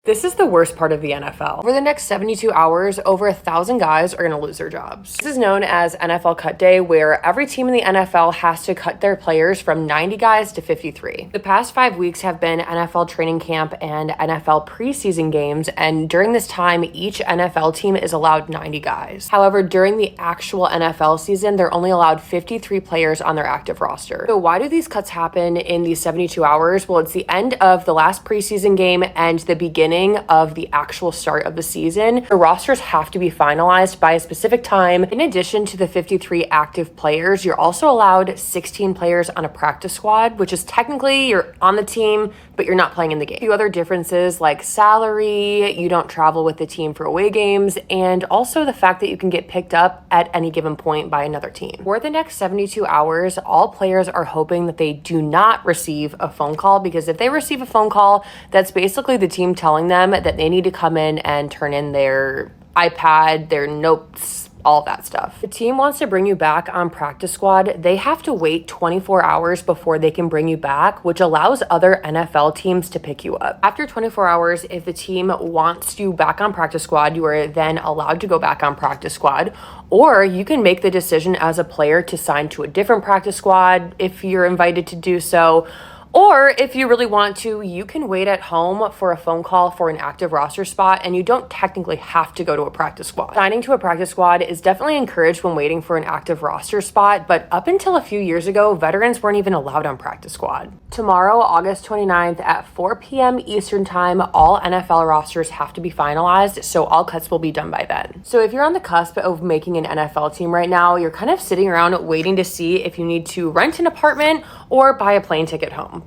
This is the worst part of the NFL. Over the next 72 hours, over 1,000 guys are going to lose their jobs. This is known as NFL Cut Day, where every team in the NFL has to cut their players from 90 guys to 53. The past 5 weeks have been NFL training camp and NFL preseason games, and during this time, each NFL team is allowed 90 guys. However, during the actual NFL season, they're only allowed 53 players on their active roster. So why do these cuts happen in these 72 hours? Well, it's the end of the last preseason game and the beginning of the actual start of the season. The rosters have to be finalized by a specific time. In addition to the 53 active players, you're also allowed 16 players on a practice squad, which is technically you're on the team, but you're not playing in the game. A few other differences like salary, you don't travel with the team for away games, and also the fact that you can get picked up at any given point by another team. For the next 72 hours, all players are hoping that they do not receive a phone call, because if they receive a phone call, that's basically the team telling them that they need to come in and turn in their iPad, their notes, all that stuff. The team wants to bring you back on practice squad. They have to wait 24 hours before they can bring you back, which allows other NFL teams to pick you up. After 24 hours, if the team wants you back on practice squad, you are then allowed to go back on practice squad, or you can make the decision as a player to sign to a different practice squad if you're invited to do so. Or if you really want to, you can wait at home for a phone call for an active roster spot, and you don't technically have to go to a practice squad. Signing to a practice squad is definitely encouraged when waiting for an active roster spot, but up until a few years ago, veterans weren't even allowed on practice squad. Tomorrow, August 29th at 4 p.m. Eastern Time, all NFL rosters have to be finalized, so all cuts will be done by then. So if you're on the cusp of making an NFL team right now, you're kind of sitting around waiting to see if you need to rent an apartment or buy a plane ticket home.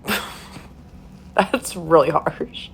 That's really harsh.